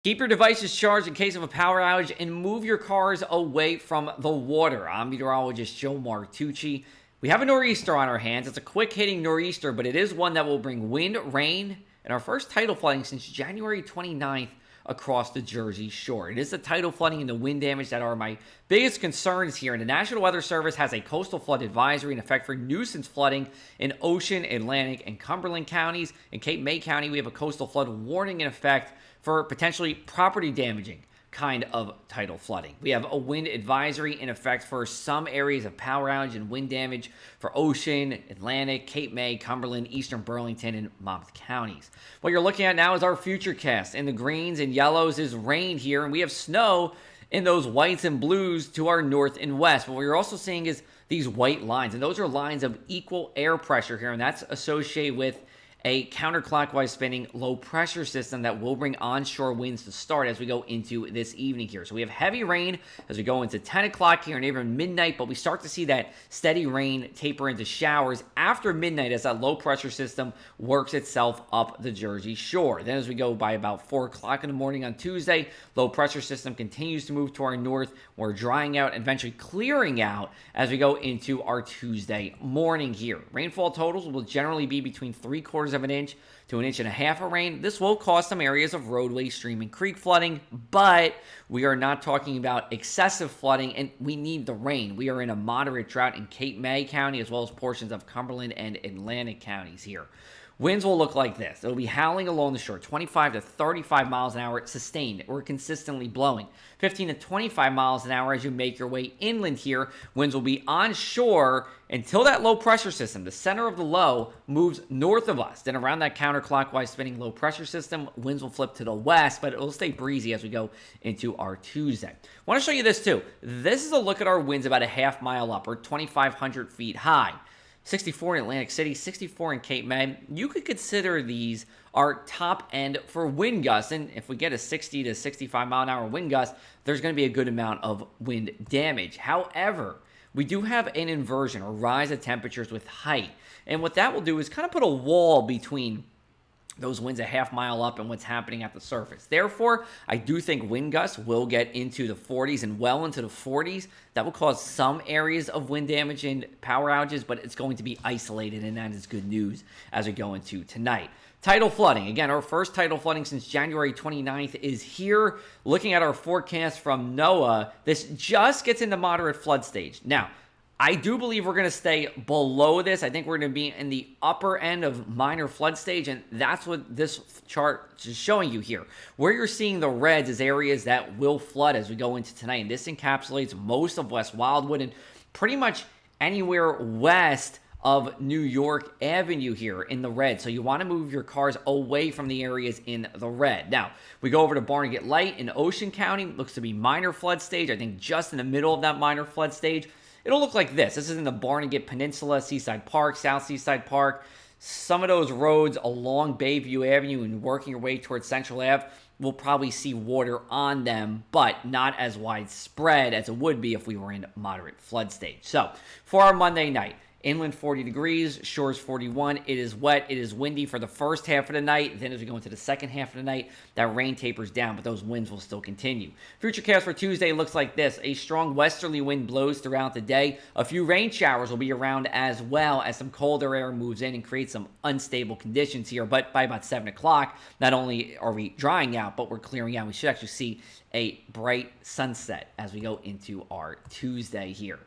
Keep your devices charged in case of a power outage and move your cars away from the water. I'm meteorologist Joe Martucci. We have a nor'easter on our hands. It's a quick hitting nor'easter, but it is one that will bring wind, rain, and our first tidal flooding since January 29th across the Jersey Shore. It is the tidal flooding and the wind damage that are my biggest concerns here. And the National Weather Service has a coastal flood advisory in effect for nuisance flooding in Ocean, Atlantic, and Cumberland counties. In Cape May County, we have a coastal flood warning in effect for potentially property damaging kind of tidal flooding. We have a wind advisory in effect for some areas of power outage and wind damage for Ocean, Atlantic, Cape May, Cumberland, Eastern Burlington, and Monmouth counties. What you're looking at now is our future cast. In the greens and yellows is rain here, and we have snow in those whites and blues to our north and west. But what you're also seeing is these white lines, and those are lines of equal air pressure here, and that's associated with a counterclockwise spinning low pressure system that will bring onshore winds to start as we go into this evening here. So we have heavy rain as we go into 10 o'clock here and even midnight, but we start to see that steady rain taper into showers after midnight as that low pressure system works itself up the Jersey Shore. Then as we go by about 4 o'clock in the morning on Tuesday, low pressure system continues to move to our north. We're drying out and eventually clearing out as we go into our Tuesday morning here. Rainfall totals will generally be between 3/4 of an inch to 1.5 inches of rain. This will cause some areas of roadway, stream, and creek flooding, but we are not talking about excessive flooding, and we need the rain. We are in a moderate drought in Cape May County as well as portions of Cumberland and Atlantic counties here. Winds will look like this. It'll be howling along the shore, 25 to 35 miles an hour sustained or consistently blowing. 15 to 25 miles an hour as you make your way inland here. Winds will be onshore until that low pressure system, the center of the low, moves north of us. Then around that counterclockwise spinning low pressure system, winds will flip to the west, but it will stay breezy as we go into our Tuesday. I want to show you this too. This is a look at our winds about a half mile up or 2,500 feet high. 64 in Atlantic City, 64 in Cape May. You could consider these our top end for wind gusts. And if we get a 60 to 65 mile an hour wind gust, there's going to be a good amount of wind damage. However, we do have an inversion or rise of temperatures with height. And what that will do is kind of put a wall between those winds a half mile up and what's happening at the surface. Therefore, I do think wind gusts will get into the 40s and well into the 40s. That will cause some areas of wind damage and power outages, but it's going to be isolated, and that is good news as we go into tonight. Tidal flooding. Again, our first tidal flooding since January 29th is here. Looking at our forecast from NOAA, this just gets into moderate flood stage. Now, I do believe we're going to stay below this. I think we're going to be in the upper end of minor flood stage, and that's what this chart is showing you here. Where you're seeing the reds is areas that will flood as we go into tonight, and this encapsulates most of West Wildwood and pretty much anywhere west of New York Avenue here in the red. So you want to move your cars away from the areas in the red. Now, we go over to Barnegat Light in Ocean County. Looks to be minor flood stage. I think just in the middle of that minor flood stage. It'll look like this. This is in the Barnegat Peninsula, Seaside Park, South Seaside Park. Some of those roads along Bayview Avenue and working your way towards Central Ave will probably see water on them, but not as widespread as it would be if we were in moderate flood stage. So, for our Monday night, inland 40 degrees, shores 41. It is wet. It is windy for the first half of the night. Then as we go into the second half of the night, that rain tapers down, but those winds will still continue. Futurecast for Tuesday looks like this. A strong westerly wind blows throughout the day. A few rain showers will be around as well as some colder air moves in and creates some unstable conditions here. But by about 7 o'clock, not only are we drying out, but we're clearing out. We should actually see a bright sunset as we go into our Tuesday here.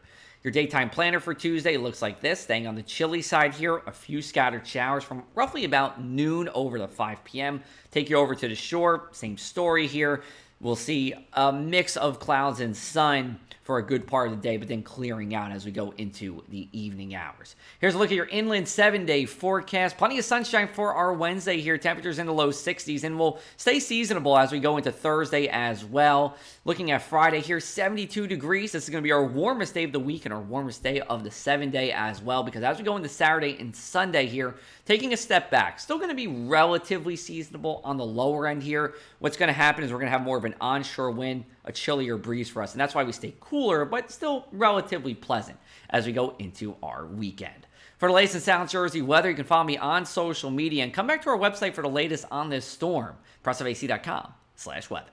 Your daytime planner for Tuesday looks like this. Staying on the chilly side here, a few scattered showers from roughly about noon over to 5 p.m. Take you over to the shore. Same story here. We'll see a mix of clouds and sun for a good part of the day, but then clearing out as we go into the evening hours. Here's a look at your inland 7-day forecast. Plenty of sunshine for our Wednesday here. Temperatures in the low 60s, and will stay seasonable as we go into Thursday as well. Looking at Friday here, 72 degrees. This is going to be our warmest day of the week and our warmest day of the 7-day as well, because as we go into Saturday and Sunday here, taking a step back, still going to be relatively seasonable on the lower end here. What's going to happen is we're going to have more of an onshore wind, a chillier breeze for us, and that's why we stay cooler, but still relatively pleasant as we go into our weekend. For the latest in South Jersey weather, you can follow me on social media and come back to our website for the latest on this storm, progressiveac.com. slash weather.